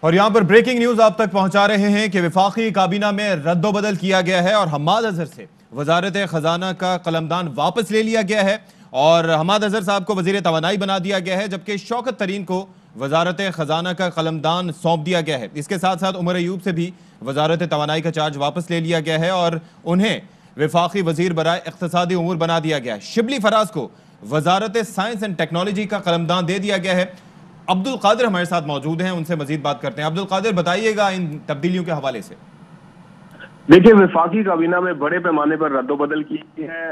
और यहाँ पर ब्रेकिंग न्यूज आप तक पहुंचा रहे हैं कि वफाकी काबीना में रद्दोबदल किया गया है और हम्माद अजहर से वजारत खजाना का कलमदान वापस ले लिया गया है और हम्माद अजहर साहब को वजीर तवानाई बना दिया गया है, जबकि शौकत तरीन को वजारत खजाना का कलमदान सौंप दिया गया है। इसके साथ साथ उमर अयूब से भी वजारत तवानाई का चार्ज वापस ले लिया गया है और उन्हें वफाकी वजीर बराए इक्तिसादी उमूर बना दिया गया है। शिबली फराज को वजारत साइंस एंड टेक्नोलॉजी का कलमदान दे दिया गया है। अब्दुल कादिर हमारे साथ मौजूद हैं, उनसे मजीद बात करते हैं। अब्दुल कादिर, बताइएगा इन तब्दीलियों के हवाले से। देखिए, वफाकी काबीना में बड़े पैमाने पर रद्दोबदल की है।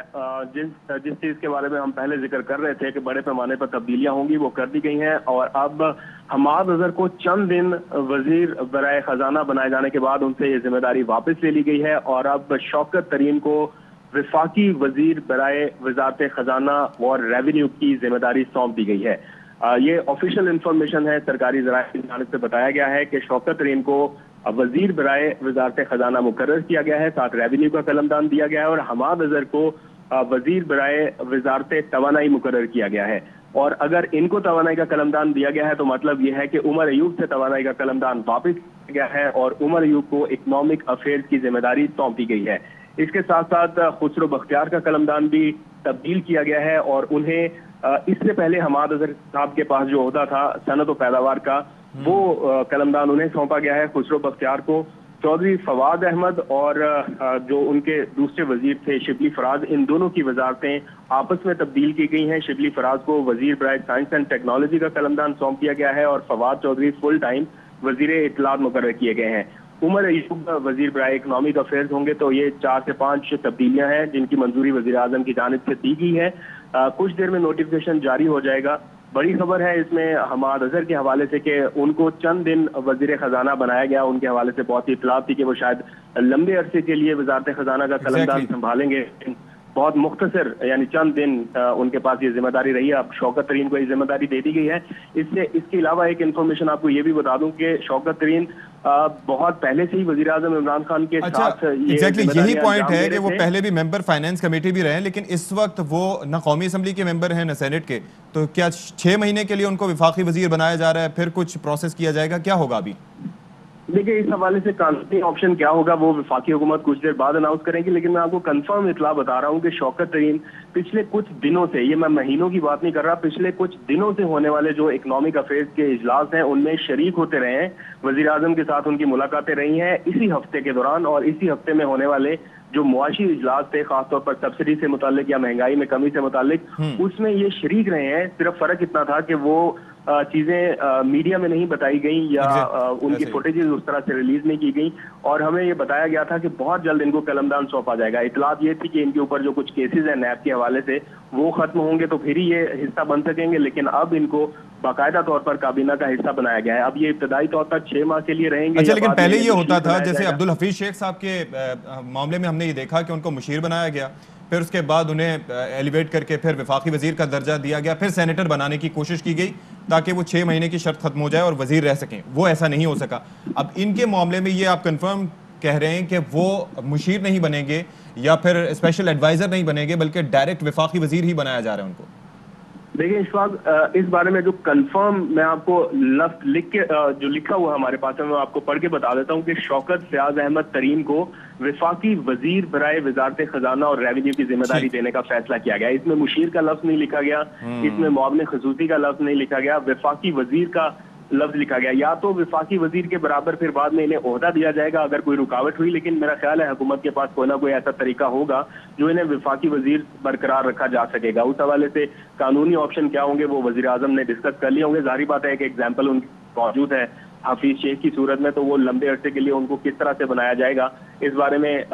जिस चीज के बारे में हम पहले जिक्र कर रहे थे कि बड़े पैमाने पर तब्दीलियां होंगी, वो कर दी गई हैं और अब हम्माद अजहर को चंद दिन वजीर बराए खजाना बनाए जाने के बाद उनसे ये जिम्मेदारी वापस ले ली गई है और अब शौकत तरीन को वफाकी वजीर बराए वजारत खजाना और रेवेन्यू की जिम्मेदारी सौंप दी गई है। ये ऑफिशियल इंफॉर्मेशन है, सरकारी ज़राए की जानिब से बताया गया है कि शौकत तरीन को वजीर बराए वजारत खजाना मुकर्रर किया गया है, साथ रेवेन्यू का कलमदान दिया गया है और हम्माद अजहर को वजीर बराए वजारत तवानाई मुकर्रर किया गया है। और अगर इनको तवानाई का कलमदान दिया गया है तो मतलब यह है कि उमर अयूब से तवानाई का कलमदान वापस किया गया है और उमर अयूब को इकनॉमिक अफेयर्स की जिम्मेदारी सौंप दी गई है। इसके साथ साथ खुसरो बख्तियार का कलमदान भी तब्दील किया गया है और उन्हें इससे पहले हम्माद अजहर साहब के पास जो ओहदा था सनत व पैदावार का, वो कलमदान उन्हें सौंपा गया है। खुसरो बख्तियार को चौधरी फवाद अहमद और जो उनके दूसरे वजीर थे शिबली फराज, इन दोनों की वजारतें आपस में तब्दील की गई हैं। शिबली फराज को वजीर बराए साइंस एंड टेक्नोलॉजी का कलमदान सौंप दिया गया है और फवाद चौधरी फुल टाइम वजीर इत्तलात मुकर्रर किए गए हैं। उमर अयूब वजीर बराए इकनॉमिक अफेयर्स होंगे। तो ये 4 से 5 तब्दीलियां हैं जिनकी मंजूरी वजीर आजम की जानिब से दी गई है। कुछ देर में नोटिफिकेशन जारी हो जाएगा। बड़ी खबर है इसमें हम्माद अजहर के हवाले से कि उनको चंद दिन वजीर खजाना बनाया गया। उनके हवाले से बहुत ही इत्तला थी कि वो शायद लंबे अरसे के लिए वजारत खजाना का कलमदान संभालेंगे। बहुत मुख्तसर यानी चंद दिन उनके पास ये जिम्मेदारी रही है। अब शौकत तरीन को ये जिम्मेदारी दे दी गई है। इसके अलावा एक इन्फॉर्मेशन आपको ये भी बता दूं कि शौकत तरीन बहुत पहले से ही वजीर आजम इमरान खान के साथ यही पॉइंट है कि वो पहले भी मेंबर फाइनेंस कमेटी भी रहे हैं, लेकिन इस वक्त वो न कौमी असम्बली के मेंबर हैं न सेनेट के। तो क्या 6 महीने के लिए उनको वफाकी वजीर बनाया जा रहा है, फिर कुछ प्रोसेस किया जाएगा, क्या होगा अभी? देखिए, इस हवाले से कानूनी ऑप्शन क्या होगा वो वफाकी हुकूमत कुछ देर बाद अनाउंस करेंगी, लेकिन मैं आपको कंफर्म इतला बता रहा हूँ कि शौकत तरीन पिछले कुछ दिनों से, ये मैं महीनों की बात नहीं कर रहा, पिछले कुछ दिनों से होने वाले जो इकनॉमिक अफेयर्स के इजलास हैं उनमें शरीक होते रहे हैं। वजीर आजम के साथ उनकी मुलाकातें रही हैं इसी हफ्ते के दौरान और इसी हफ्ते में होने वाले जो मुआशी इजलास थे, खासतौर पर सब्सिडी से मुतालिक या महंगाई में कमी से मुतालिक, उसमें ये शरीक रहे हैं। सिर्फ फर्क इतना था कि वो चीजें मीडिया में नहीं बताई गई या उनकी फुटेजेस उस तरह से रिलीज नहीं की गई और हमें ये बताया गया था कि बहुत जल्द इनको कलमदान सौंपा जाएगा। इतलात ये थी कि इनके ऊपर जो कुछ केसेस हैं नैब के हवाले से वो खत्म होंगे तो फिर ही ये हिस्सा बन सकेंगे, लेकिन अब इनको बाकायदा तौर पर काबीना का हिस्सा बनाया गया है। अब ये इब्तदाई तौर पर 6 माह के लिए रहेंगे। अच्छा, लेकिन पहले ये होता था, जैसे अब्दुल हफीज शेख साहब के मामले में हमने ये देखा कि उनको मुशीर बनाया गया, फिर उसके बाद उन्हें एलिवेट करके फिर वफाकी वजीर का दर्जा दिया गया, फिर सेनेटर बनाने की कोशिश की गई ताकि वो 6 महीने की शर्त खत्म हो जाए और वजीर रह सकें। वो ऐसा नहीं हो सका। अब इनके मामले में ये आप कंफर्म कह रहे हैं कि वो मुशीर नहीं बनेंगे या फिर स्पेशल एडवाइजर नहीं बनेंगे, बल्कि डायरेक्ट वफाकी वजीर ही बनाया जा रहा है उनको? देखिए, इस बारे में जो कंफर्म मैं आपको लफ्ज लिख के जो लिखा हुआ हमारे पास है मैं आपको पढ़ के बता देता हूँ कि शौकत फयाज अहमद तरीन को वफाकी वजीर बराए वजारत खजाना और रेवेन्यू की जिम्मेदारी देने का फैसला किया गया। इसमें मुशीर का लफ्ज नहीं लिखा गया, इसमें मुआविन खसूसी का लफ्ज नहीं लिखा गया, वफाकी वजीर का लफ्ज लिखा गया। या तो वफाकी वजीर के बराबर फिर बाद में इन्हें ओहदा दिया जाएगा अगर कोई रुकावट हुई, लेकिन मेरा ख्याल है हुकूमत के पास कोई ना कोई ऐसा तरीका होगा जो इन्हें वफाकी वजीर बरकरार रखा जा सकेगा। उस हवाले से कानूनी ऑप्शन क्या होंगे वो वजीर आजम ने डिस्कस कर लिए होंगे। जाहिर बात है कि एग्जाम्पल उनकी मौजूद है हफीज शेख की सूरत में, तो वो लंबे अरसे के लिए उनको किस तरह से बनाया जाएगा इस बारे में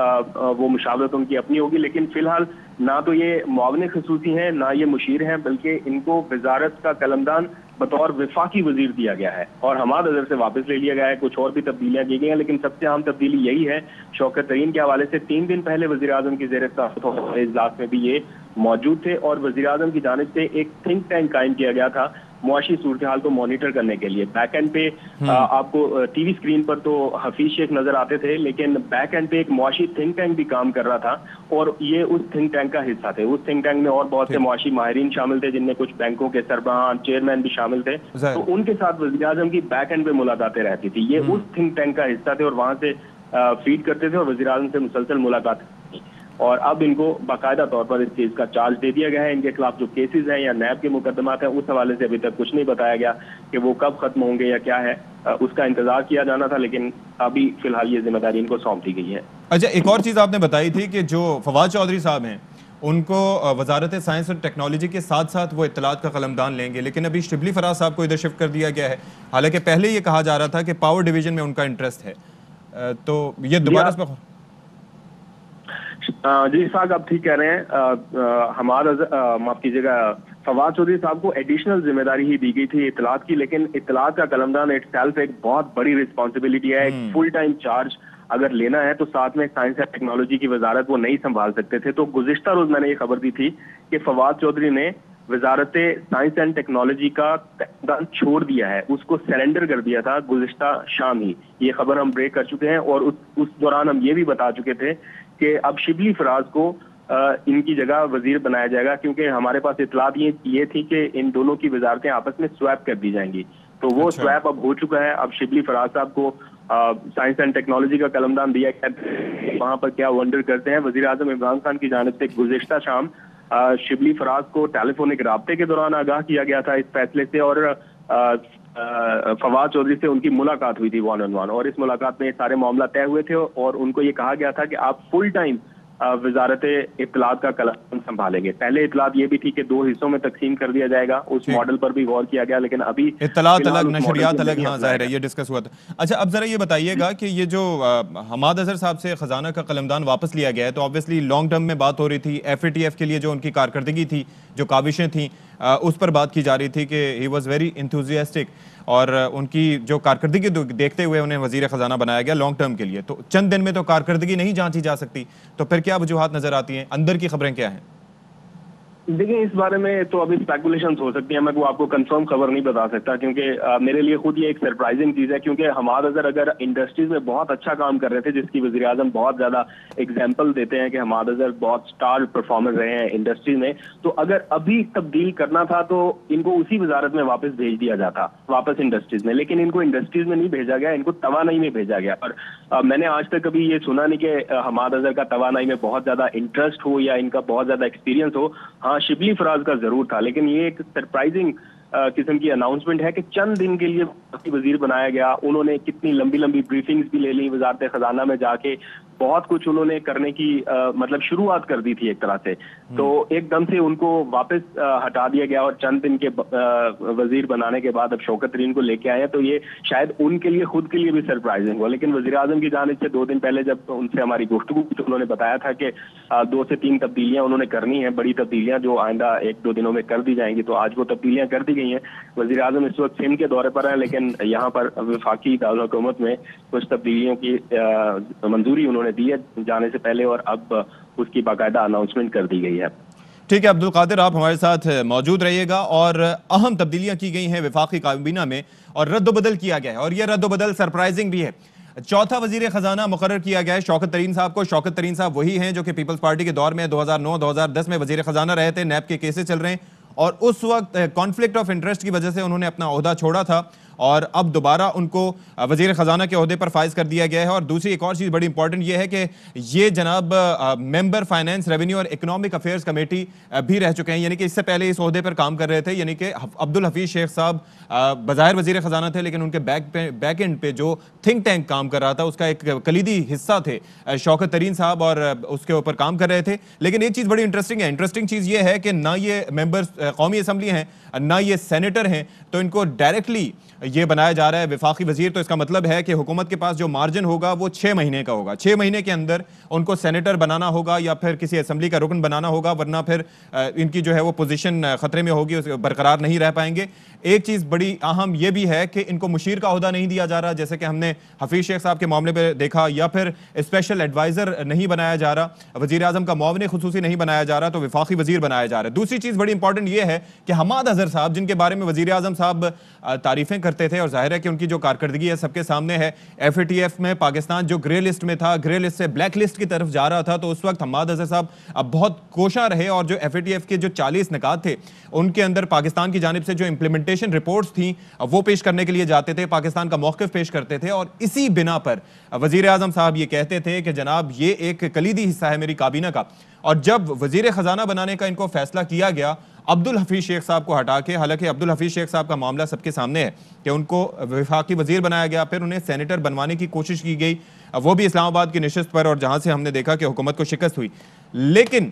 वो मुशावरत उनकी अपनी होगी। लेकिन फिलहाल ना तो ये मुआविन खसूसी हैं ना ये मुशीर हैं, बल्कि इनको वजारत का कलमदान बतौर वफाकी वजीर दिया गया है और हम्माद अजहर से वापस ले लिया गया है। कुछ और भी तब्दीलियां की गई हैं, लेकिन सबसे अहम तब्दीली यही है। शौकत तरीन के हवाले से 3 दिन पहले वजीर आजम की ज़ेर इजलास में भी ये मौजूद थे और वजीर आजम की जानिब से एक थिंक टैंक कायम किया गया था। मुआशी सूरत हाल को मॉनिटर करने के लिए। बैक एंड पे आपको टीवी स्क्रीन पर तो हफीज शेख नजर आते थे, लेकिन बैक एंड पे एक मुआशी थिंक टैंक भी काम कर रहा था और ये उस थिंक टैंक का हिस्सा थे। उस थिंक टैंक में और बहुत से मुआशी माहिरीन शामिल थे, जिनमें कुछ बैंकों के सरबराह, चेयरमैन भी शामिल थे। तो उनके साथ वज़ीर आज़म की बैक एंड पे मुलाकातें रहती थी। ये उस थिंक टैंक का हिस्सा थे और वहां से फीड करते थे और वज़ीर आज़म से मुसलसल मुलाकात की। और अब इनको बाकायदा तौर पर इस चीज का चार्ज दे दिया गया है। इनके खिलाफ जो केसेस हैं या नैब के मुकदमात हैं, उस हवाले से अभी तक कुछ नहीं बताया गया कि वो कब खत्म होंगे या क्या है, उसका इंतजार किया जाना था, लेकिन अभी फिलहाल ये जिम्मेदारी इनको सौंप दी गई है। अच्छा, एक और चीज आपने बताई थी कि जो फवाद चौधरी साहब हैं उनको वजारत साइंस और टेक्नोलॉजी के साथ साथ वो इत्तलात का कलमदान लेंगे, लेकिन अभी शिबली फराज साहब को इधर शिफ्ट कर दिया गया है। हालांकि पहले ये कहा जा रहा था कि पावर डिवीजन में उनका इंटरेस्ट है, तो ये दोबारा इस पर जी इसाक आप ठीक कह रहे हैं। माफ कीजिएगा, फवाद चौधरी साहब को एडिशनल जिम्मेदारी ही दी गई थी इत्तलात की, लेकिन इत्तलात का कलमदान इटसेल्फ एक बहुत बड़ी रिस्पॉन्सिबिलिटी है। एक फुल टाइम चार्ज अगर लेना है तो साथ में साइंस एंड टेक्नोलॉजी की वजारत वो नहीं संभाल सकते थे। तो गुज़िश्ता रोज मैंने ये खबर दी थी कि फवाद चौधरी ने वजारत साइंस एंड टेक्नोलॉजी का कलमदान छोड़ दिया है, उसको सरेंडर कर दिया था गुज़िश्ता शाम ही। ये खबर हम ब्रेक कर चुके हैं और उस दौरान हम ये भी बता चुके थे कि अब शिबली फराज को इनकी जगह वजीर बनाया जाएगा, क्योंकि हमारे पास इतलात ये थी कि इन दोनों की वजारतें आपस में स्वैप कर दी जाएंगी। तो वो स्वैप अब हो चुका है। अब शिबली फराज साहब को साइंस एंड टेक्नोलॉजी का कलमदान दिया गया। वहां पर क्या वंडर करते हैं, वजीर आजम इमरान खान की जानिब से गुज़िश्ता शाम शिबली फराज को टेलीफोनिक राब्ते के दौरान आगाह किया गया था इस फैसले से, और फवाद चौधरी से उनकी मुलाकात हुई थी 1-on-1, और इस मुलाकात में सारे मामला तय हुए थे और उनको ये कहा गया था कि आप फुल टाइम वजारत इत्तलात का कलम संभालेंगे। पहले इत्तलात ये भी थी कि 2 हिस्सों में तकसीम कर दिया जाएगा, उस मॉडल पर भी गौर किया गया, लेकिन अभी इत्तलात अलग, नशरियात अलग, हाँ जाहिर है ये डिस्कस हुआ था। अच्छा, अब जरा ये बताइएगा कि ये जो हमाद अजहर साहब से खजाना का कलमदान वापस लिया गया है, तो ऑब्वियसली लॉन्ग टर्म में बात हो रही थी, FATF के लिए जो उनकी कारकर्दगी थी, जो काविशें थी, उस पर बात की जा रही थी कि ही वॉज वेरी इंथुजियास्टिक, और उनकी जो कारकर्दगी देखते हुए उन्हें वजीर खजाना बनाया गया लॉन्ग टर्म के लिए। तो चंद दिन में तो कारकर्दगी नहीं जांची जा सकती, तो फिर क्या वजूहात नजर आती हैं, अंदर की खबरें क्या हैं? देखिए, इस बारे में तो अभी स्पेकुलेशंस हो सकती है, मैं वो आपको कंफर्म खबर नहीं बता सकता, क्योंकि मेरे लिए खुद ये एक सरप्राइजिंग चीज है। क्योंकि हमाद अजहर अगर इंडस्ट्रीज में बहुत अच्छा काम कर रहे थे, जिसकी वज़ीर आज़म बहुत ज्यादा एग्जाम्पल देते हैं कि हमाद अजहर बहुत स्टार परफॉर्मर रहे हैं इंडस्ट्री में, तो अगर अभी तब्दील करना था तो इनको उसी वजारत में वापस भेज दिया जाता, वापस इंडस्ट्रीज में। लेकिन इनको इंडस्ट्रीज में नहीं भेजा गया, इनको तवानाई में भेजा गया। और मैंने आज तक कभी ये सुना नहीं कि हमाद अजहर का तवानाई में बहुत ज्यादा इंटरेस्ट हो या इनका बहुत ज्यादा एक्सपीरियंस हो। हाँ, शिबली फराज का जरूर था, लेकिन ये एक सरप्राइजिंग किस्म की अनाउंसमेंट है कि चंद दिन के लिए वजीर बनाया गया। उन्होंने कितनी लंबी लंबी ब्रीफिंग्स भी ले ली, वजारत खजाना में जाके बहुत कुछ उन्होंने करने की मतलब शुरुआत कर दी थी एक तरह से। तो एकदम से उनको वापस हटा दिया गया और चंद दिन के वजीर बनाने के बाद अब शौकत तरीन को लेके आए हैं, तो ये शायद उनके लिए खुद के लिए भी सरप्राइजिंग हो। लेकिन वजीर आजम की जानिब से 2 दिन पहले जब उनसे हमारी गुफ्तगू तो उन्होंने बताया था कि 2 से 3 तब्दीलियां उन्होंने करनी है, बड़ी तब्दीलियां जो आइंदा 1-2 दिनों में कर दी जाएंगी। तो आज वो तब्दीलियां कर दी गई हैं। वजीर आजम इस वक्त सिंध के दौरे पर है, लेकिन यहाँ पर वफाकी दारुल हुकूमत में कुछ तब्दीलियों की मंजूरी उन्होंने दी है जाने से पहले, और अब उसकी बाकायदा अनाउंसमेंट कर दी गई है। ठीक है अब्दुल कादिर, आप हमारे साथ मौजूद रहिएगा। और अहम तब्दीलियां की गई हैं वफाकी काबीना में और रद्द-ओ-बदल किया गया है, और यह रद्द-ओ-बदल सरप्राइजिंग भी है। चौथा वजीर खजाना मुकर्रर किया गया है शौकत तरीन साहब को। शौकत तरीन साहब वही हैं जो कि पीपल्स पार्टी के दौर में 2009-2010 में वजीर खजाना रहे थे। नैब के केसेस चल रहे हैं और उस वक्त कॉन्फ्लिक्ट ऑफ इंटरेस्ट की वजह से उन्होंने अपना ओहदा छोड़ा था, और अब दोबारा उनको वजीर खजाना के ओहदे पर फाइज कर दिया गया है। और दूसरी एक और चीज़ बड़ी इंपॉर्टेंट ये है कि ये जनाब मेंबर फाइनेंस, रेवेन्यू और इकोनॉमिक अफेयर्स कमेटी भी रह चुके हैं, यानी कि इससे पहले इस ओहदे पर काम कर रहे थे। यानी कि अब्दुल हफीज शेख साहब बज़ाहिर वजीर खजाना थे, लेकिन उनके बैक एंड पे जो थिंक टैंक काम कर रहा था उसका एक कलीदी हिस्सा थे शौकत तरीन साहब, और उसके ऊपर काम कर रहे थे। लेकिन एक चीज़ बड़ी इंटरेस्टिंग है, इंटरेस्टिंग चीज़ ये है कि ना ये मेंबर्स कौमी असम्बली हैं ना ये सेनेटर हैं, तो इनको डायरेक्टली ये बनाया जा रहा है विफाकी वजीर, तो इसका मतलब है कि हुकूमत के पास जो मार्जिन होगा वो 6 महीने का होगा। 6 महीने के अंदर उनको सेनेटर बनाना होगा या फिर किसी असेंबली का रुकन बनाना होगा, वरना फिर इनकी जो है वो पोजीशन खतरे में होगी, बरकरार नहीं रह पाएंगे। एक चीज बड़ी अहम यह भी है कि इनको मुशीर का ओहदा नहीं दिया जा रहा, जैसे कि हमने हफीज शेख साहब के मामले पर देखा, या फिर स्पेशल एडवाइजर नहीं बनाया जा रहा, वजीर आजम का मुआविन खुसूसी नहीं बनाया जा रहा, तो विफाकी वजीर बनाया जा रहा है। दूसरी चीज बड़ी इंपॉर्टेंट यह है कि हमाद अजहर साहब, जिनके बारे में वजीर आजम साहब तारीफें करते थे और जाहिर है कि उनकी जो कारकर्दगी है सबके सामने है, FATF में पाकिस्तान जो ग्रे लिस्ट में था, ग्रे लिस्ट से ब्लैक लिस्ट की तरफ जा रहा था, तो उस वक्त हमाद अजहर साहब अब बहुत कोशा रहे और जो FATF के जो 40 निकात थे उनके अंदर पाकिस्तान की जानिब से जो इंप्लीमेंटेशन रिपोर्ट्स थी वो पेश करने के लिए जाते थे, पाकिस्तान का मौक़िफ़ पेश करते थे, और इसी बिना पर वजीर आजम साहब ये कहते थे कि जनाब ये एक कलीदी हिस्सा है मेरी काबीना का। और जब वजीर खजाना बनाने का इनको फैसला किया गया अब्दुल हफीज शेख साहब को हटा के, हालांकि अब्दुल हफीज शेख साहब का मामला सबके सामने है कि उनको विफाकी वजीर बनाया गया, फिर उन्हें सेनेटर बनवाने की कोशिश की गई, वो भी इस्लामाबाद की नशिस्त पर, और जहां से हमने देखा कि हुकूमत को शिकस्त हुई। लेकिन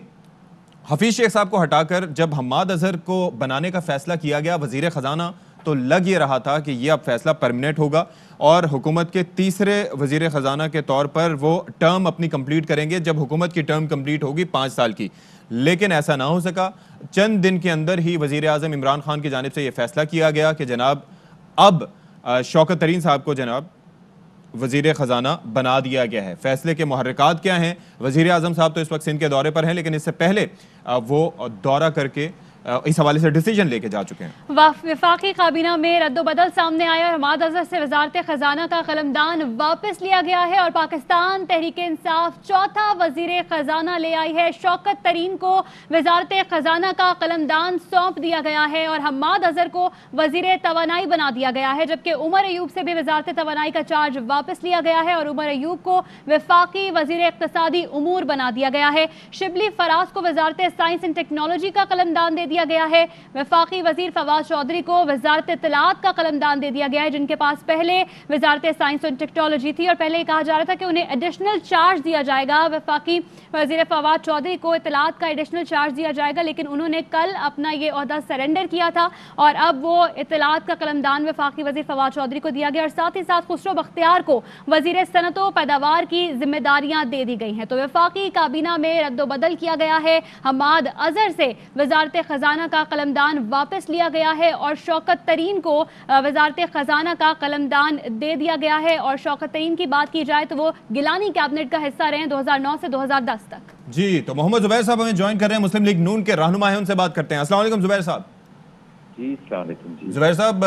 हफीज शेख साहब को हटाकर जब हमाद अजहर को बनाने का फैसला किया गया वजीर खजाना, तो लग ये रहा था कि ये अब फैसला परमानेंट होगा और हुकूमत के तीसरे वजीर खजाना के तौर पर वो टर्म अपनी कंप्लीट करेंगे, जब हुकूमत की टर्म कंप्लीट होगी 5 साल की। लेकिन ऐसा ना हो सका। चंद दिन के अंदर ही वजीर आजम इमरान खान की जानिब से यह फैसला किया गया कि जनाब अब शौकत तरीन साहब को जनाब वजीर खजाना बना दिया गया है। फैसले के मुहर्रिकात क्या हैं? वजीर आजम साहब तो इस वक्त सिंध के दौरे पर हैं, लेकिन इससे पहले वो दौरा करके इस हवाले से डिसीजन लेके जा चुके हैं। वफाकी काबीना में रद्दोबदल सामने आया और हमाद अजहर से वजारत खजाना का कलमदान वापस लिया गया है और पाकिस्तान तहरीक इंसाफ चौथा वजीर खजाना ले आई है। शौकत तरीन को वजारत खजाना का कलमदान सौंप दिया गया है और हमाद अजहर को वजीर तवानाई बना दिया गया है, जबकि उमर अयूब से भी वजारत तवानाई का चार्ज वापस लिया गया है और उमर अयूब को वफाकी वजीर इक्तसादी उमूर बना दिया गया है। शिबली फराज को वजारत साइंस एंड टेक्नोलॉजी का कलमदान दे दिया गया है। वफाकी वजीर फवाद चौधरी को वजारत इत्तलात का कलमदान दे दिया गया है, जिनके पास पहले वजारत साइंस और टेक्नोलॉजी थी और पहले कहा जा रहा था कि उन्हें एडिशनल चार्ज दिया जाएगा। वफाकी वजीर फवाद चौधरी को इत्तलात का एडिशनल चार्ज दिया जाएगा, लेकिन उन्होंने कल अपना ये ओहदा सरेंडर किया था और अब वो इत्तलात का कलमदान वफाकी वजीर फवाद चौधरी को दिया गया और साथ ही साथ खुसरो बख्तियार को वजीर सनत व पैदावार की जिम्मेदारियां दे दी गई हैं। तो वफाकी काबीना में रद्दोबदल किया गया है। हमाद अजहर से वजारत खजाना का कलमदान वापस लिया गया है और शौकत तरीन को वजारत खजाना का कलमदान दे दिया गया है। और शौकत तरीन की बात की जाए तो वो गिलानी कैबिनेट का हिस्सा रहे 2009 से 2010 तक। जी, तो मोहम्मद जुबैर साहब हमें ज्वाइन कर रहे हैं, मुस्लिम लीग नून के रहनुमा हैं, उनसे बात करते हैं। अस्सलाम वालेकुम जुबैर साहब। जी अस्सलाम वालेकुम जी। जुबैर साहब,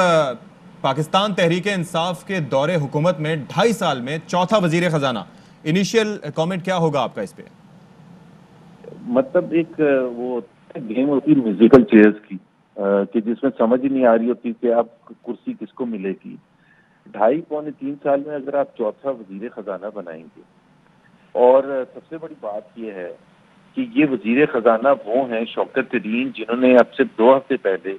पाकिस्तान तहरीक इंसाफ के दौरे हुकूमत में 2.5 साल में चौथा वजीर खजाना, इनिशियल कमेंट क्या होगा आपका इस पे? मतलब एक वो गेम होती है म्यूजिकल चेयर्स की कि जिसमें समझ ही नहीं आ रही होती कि अब कुर्सी किसको मिलेगी। 2.5-3 साल में अगर आप चौथा वजीर खजाना बनाएंगे, और सबसे बड़ी बात यह है कि ये वजीर खजाना वो हैं शौकत तरीन, जिन्होंने अब से 2 हफ्ते पहले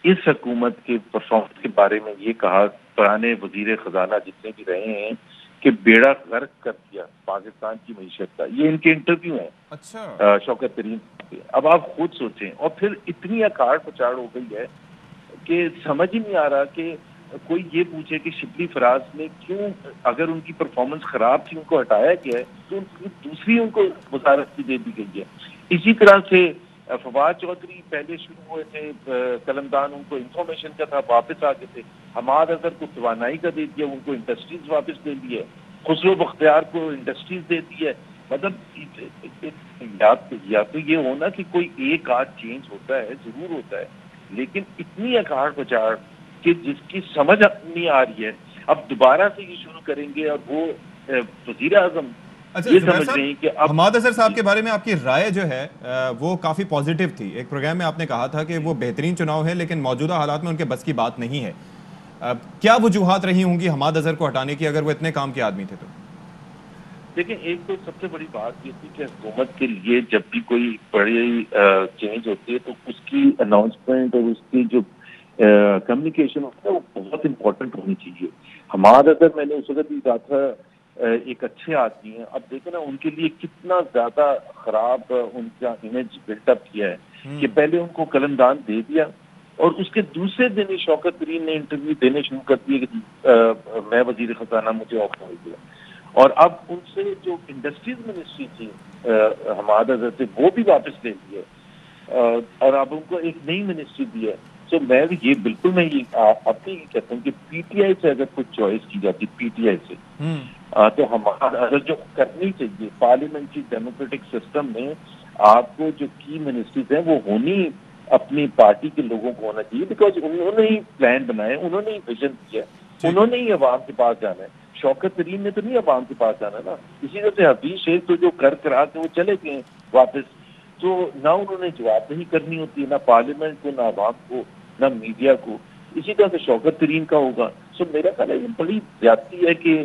इस हुकूमत के परफॉर्मेंस के बारे में ये कहा, पुराने वजीर खजाना जितने भी रहे हैं, कि बेड़ा गर्क कर दिया पाकिस्तान की मईशत का। ये इनके इंटरव्यू हैं। अच्छा। शौकत तरीन। अब आप खुद सोचें, और फिर इतनी अकाड़ पचाड़ हो गई है कि समझ ही नहीं आ रहा कि कोई ये पूछे कि शिबली फराज ने क्यों, अगर उनकी परफॉर्मेंस खराब थी उनको हटाया गया है, तो दूसरी उनको वजारत की दे दी गई है। इसी तरह से फवाद चौधरी पहले शुरू हुए थे, कलमदान उनको इंफॉर्मेशन का था, वापस आ गए थे। हमाद अजहर को तवानाई का दे दिया, उनको इंडस्ट्रीज वापस दे दी है। खुसरो बख्तियार को इंडस्ट्रीज दे दी है। मतलब या तो ये होना कि कोई एक आध चेंज होता है, जरूर होता है, लेकिन इतनी अकाड़ पचाड़ कि जिसकी समझ नहीं आ रही है। अब दोबारा से ये शुरू करेंगे और वो वजीर आजम ये समझ रहे हैं कि हमाद अजहर साहब के बारे में आपकी राय जो है वो काफी पॉजिटिव थी। एक प्रोग्राम में आपने कहा था कि वो बेहतरीन चुनाव है, लेकिन मौजूदा हालात में उनके बस की बात नहीं है। क्या वजूहात रही होंगी हमाद अजहर को हटाने की, अगर वो इतने काम के आदमी थे तो? देखिए, एक तो सबसे बड़ी बात ये थी कि हुकूमत के लिए जब भी कोई बड़ी चेंज होती है तो उसकी अनाउंसमेंट और उसकी जो कम्युनिकेशन होती है वो बहुत इंपॉर्टेंट होनी चाहिए। हमाद अजहर, मैंने उस वक्त भी कहा था, एक अच्छे आदमी है। अब देखो ना उनके लिए कितना ज्यादा खराब उनका इमेज बिल्टअप किया है कि पहले उनको कलमदान दे दिया और उसके दूसरे दिन ही शौकत तरीन ने इंटरव्यू देने शुरू कर दिए कि मैं वजीर खजाना, मुझे ऑफर मिल गया। और अब उनसे जो इंडस्ट्रीज मिनिस्ट्री थी हमाद अजहर से, वो भी वापस ले ली है और अब उनको एक नई मिनिस्ट्री दी है। तो मैं भी ये बिल्कुल मैं ये अपनी कहता हूँ कि पीटीआई से अगर कुछ चॉइस की जाती पीटीआई से तो हमाद अजहर जो करनी चाहिए पार्लियामेंट्री डेमोक्रेटिक सिस्टम में, आपको जो की मिनिस्ट्रीज हैं वो होनी अपनी पार्टी के लोगों को होना चाहिए, बिकॉज उन्होंने ही प्लान बनाए, उन्होंने ही विजन दिया, उन्होंने ही अवाम के पास जाना है। शौकत तरीन ने तो नहीं अवाम के पास जाना ना। इसी तरह से हफीज शेख तो जो कर करा के वो चले गए वापस, तो ना उन्होंने जवाबदेही करनी होती है ना पार्लियामेंट को, ना अवाम को, ना मीडिया को। इसी तरह से शौकत तरीन का होगा। सो मेरा ख्याल है ये बड़ी ज्यादती है कि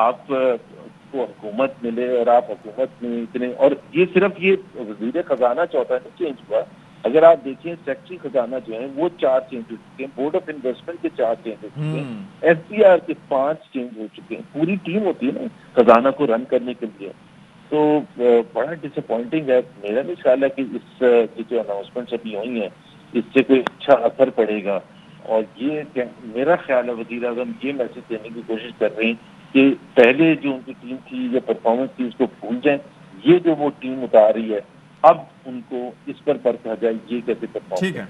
आप को हुकूमत मिले और आप हुकूमत में इतने, और ये सिर्फ ये वजीर खजाना चौथा नहीं चेंज हुआ। अगर आप देखिए सेक्रेटरी खजाना जो है वो 4 चेंज हो चुके हैं, बोर्ड ऑफ इन्वेस्टमेंट के 4 चेंज हो चुके हैं, एफबीआर के 5 चेंज हो चुके हैं। पूरी टीम होती है ना खजाना को रन करने के लिए। तो बड़ा डिसअपॉइंटिंग है। मेरा भी ख्याल है कि इस जो अनाउंसमेंट्स अभी हुई हैं इससे कोई अच्छा असर पड़ेगा। और ये मेरा ख्याल है वज़ीर आज़म ये मैसेज देने की कोशिश कर रहे हैं कि पहले जो उनकी टीम थी या परफॉर्मेंस थी उसको भूल जाएं, ये जो वो टीम उतार रही है अब उनको इस पर परख आ जाए ये कैसे परफॉर्म। ठीक है,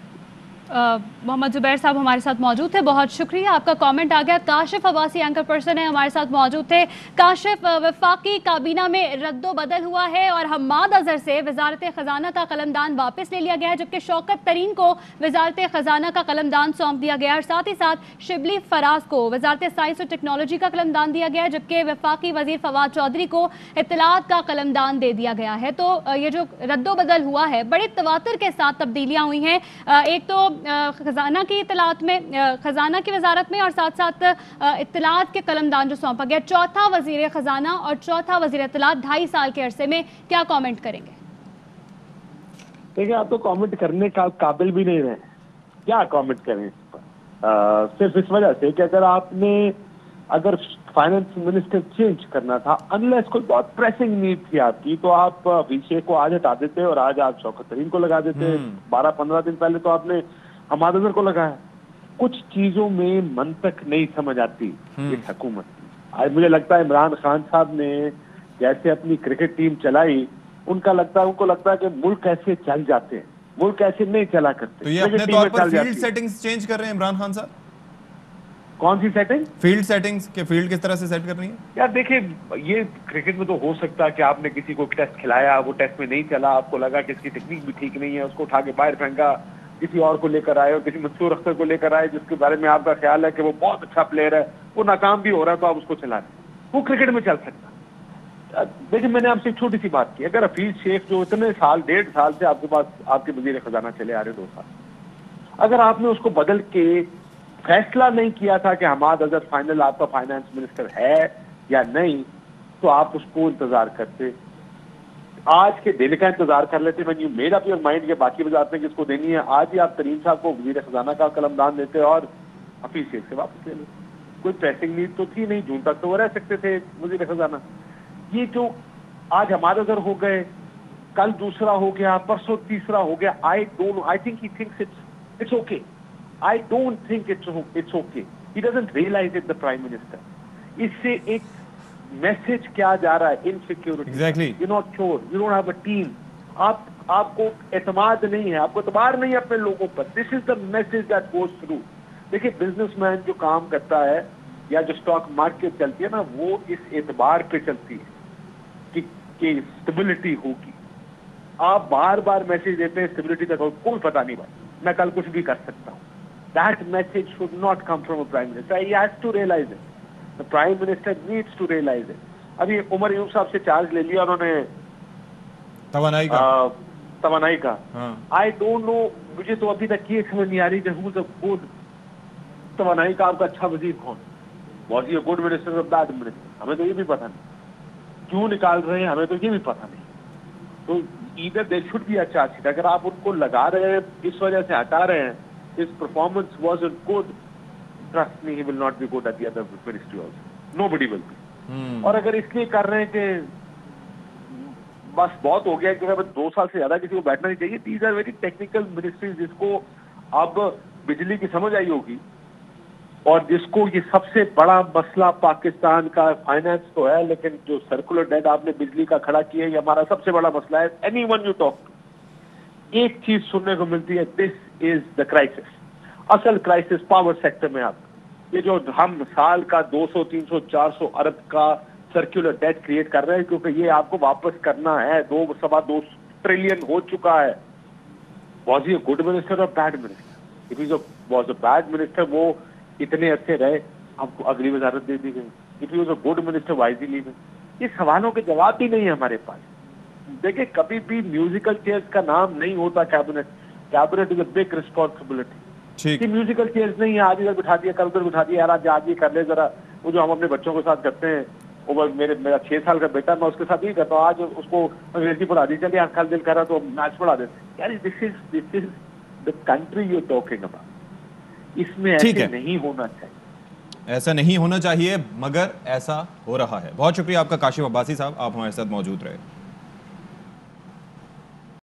मोहम्मद जुबैर साहब हमारे साथ मौजूद थे, बहुत शुक्रिया, आपका कमेंट आ गया। काशिफ अब्बासी एंकर पर्सन है हमारे साथ मौजूद थे। काशिफ, वफाकी काबीना में रद्दो बदल हुआ है और हम्माद अजहर से वजारत खजाना का कलमदान वापस ले लिया गया है, जबकि शौकत तरीन को वजारत खजाना का कलमदान सौंप दिया गया है और साथ ही साथ शिबली फराज को वजारत साइंस और टेक्नोलॉजी का कलमदान दिया गया है, जबकि वफाकी वजीर फवाद चौधरी को इत्तलात का कलमदान दे दिया गया है। तो ये जो रद्दो बदल हुआ है बड़े तवातर के साथ तब्दीलियां हुई हैं। एक तो खजाना की इत्तलात में, खजाना की वजारत में, और साथ साथ इत्तलात के कलमदान जो सौंपा गया, चौथा वजीर खजाना और चौथा वजीर इत्तलात 2.5 साल के अरसे में, क्या कमेंट करेंगे? देखिए, आप तो कमेंट करने का काबिल भी नहीं रहे, क्या कमेंट करें इस पर। सिर्फ इस वजह से कि अगर फाइनेंस मिनिस्टर चेंज करना था, अनलेस कोई बहुत प्रेसिंग नीड थी आपकी, तो आप अभिषेक को आज हटा देते और आज आप शौकत तरीन को लगा देते। 12-15 दिन पहले तो आपने हम्माद अजहर को लगाया। कुछ चीजों में मंतक नहीं समझ आती इस हुकूमत की। आज मुझे लगता है इमरान खान साहब ने जैसे अपनी क्रिकेट टीम चलाई, उनको लगता है कि मुल्क ऐसे चल जाते हैं, मुल्क ऐसे नहीं चला करते। तो ये अपने तौर पर फील्ड सेटिंग्स चेंज कर रहे हैं इमरान खान साहब? कौन सी सेटिंग? फील्ड सेटिंग्स के फील्ड किस तरह से सेट करनी है? यार देखिए, ये क्रिकेट में तो हो सकता है कि आपने किसी को टेस्ट खिलाया, वो टेस्ट में नहीं चला, आपको लगा कि इसकी टेक्निक भी ठीक नहीं है, उसको उठा के बाहर फेंका, किसी और को लेकर आए और किसी मंसूर अख्तर को लेकर आए जिसके बारे में आपका ख्याल है कि वो बहुत अच्छा प्लेयर है, वो नाकाम भी हो रहा है तो आप उसको चला दें। वो क्रिकेट में चल सकता। देखिए, मैंने आपसे एक छोटी सी बात की, अगर हफीज शेख जो इतने साल 1.5 साल से आपके पास आपके वजीर खजाना चले आ रहे 2 साल, अगर आपने उसको बदल के फैसला नहीं किया था कि हम्माद अजहर फाइनल आपका फाइनेंस मिनिस्टर है या नहीं, तो आप उसको इंतजार करते, आज के दिन का इंतजार कर लेते। मैं मेरा भी माइंड के बाकी वजारतें किसको देनी है, आज ही आप तरीन साहब को वजीर खजाना का कलमदान देते और हफीज शेख से वापस ले लेते। कोई प्रेसिंग नीड तो थी नहीं, जून तक तो वो रह सकते थे वजीर खजाना। ये जो आज हम्माद अजहर हो गए, कल दूसरा हो गया, परसों तीसरा हो गया, I think he thinks it's okay. I don't think it's okay. He doesn't realize it, the Prime Minister. इससे एक मैसेज क्या जा रहा है? Insecurity. Exactly. You're not sure. You don't have a team. आपको एतमाद नहीं है, आपको एतबार नहीं है अपने लोगों पर। This is the message that goes through. देखिए, बिजनेसमैन जो काम करता है या जो स्टॉक मार्केट चलती है ना, वो इस एतबार पे चलती है कि स्टेबिलिटी होगी। आप बार बार मैसेज देते हैं स्टेबिलिटी का कोई पता नहीं भाई, मैं कल कुछ भी कर सकता हूँ। That message should not come from a prime minister. He has to realize it. The prime minister needs to realize it. अभी उमर यूब साहब से चार्ज ले लिया उन्होंने तवानाई का। I don't know, मुझे तो अभी तक ये समझ नहीं आ रही कि who's a good तवानाई का आपका अच्छा वजीर कौन? Was he a good minister or bad minister? हमें तो ये भी पता नहीं। क्यों निकाल रहे हैं हमें तो ये भी पता नहीं। तो either there should be a charge sheet. अगर आप उनको लगा रहे हैं इस वजह से हटा रहे हैं, his performance wasn't good, trust me, he will not be good at the other ministry also. Nobody will be. और अगर इसलिए कर रहे हैं कि बस बहुत हो गया कि 2 साल से ज्यादा किसी को बैठना नहीं चाहिए, these are very technical ministries जिसको अब बिजली की समझ आई होगी, और जिसको ये सबसे बड़ा मसला पाकिस्तान का फाइनेंस तो है, लेकिन जो सर्कुलर डेट आपने बिजली का खड़ा किया है, ये हमारा सबसे बड़ा मसला है। एनीवन यू टॉक टू, एक चीज सुनने को मिलती है, दिस इज द क्राइसिस। असल क्राइसिस पावर सेक्टर में आप, ये जो हम साल का 200, 300, 400 अरब का सर्कुलर डेट क्रिएट कर रहे हैं, क्योंकि ये आपको वापस करना है। 2.25 ट्रिलियन हो चुका है। वॉज ही गुड मिनिस्टर और bad minister? If he was a bad minister, वो इतने अच्छे रहे, हमको अगली वजारत दे दी गई। If he was a good minister, why is he leaving? ये सवालों के जवाब भी नहीं है हमारे पास। देखिए, कभी भी म्यूजिकल चेयर्स का नाम नहीं होता cabinet. Cabinet is a big responsibility. ठीक, म्यूजिकल चेयर्स नहीं है, आज इधर बिठा दिया, कल उधर बिठा दिया, यार आज ये कर ले जरा। वो जो हम अपने बच्चों के साथ करते हैं, वो मेरा 6 साल का बेटा, मैं उसके साथ ही करता हूँ। आज उसको अंग्रेजी पढ़ा दी, चलिए कल दिल कर रहा तो मैथ्स पढ़ा देते। यार this is the country you talking about. इसमें ऐसे नहीं होना चाहिए, ऐसा नहीं होना चाहिए, मगर ऐसा हो रहा है। बहुत शुक्रिया आपका काशिफ अब्बासी साहब, आप हमारे साथ मौजूद रहे।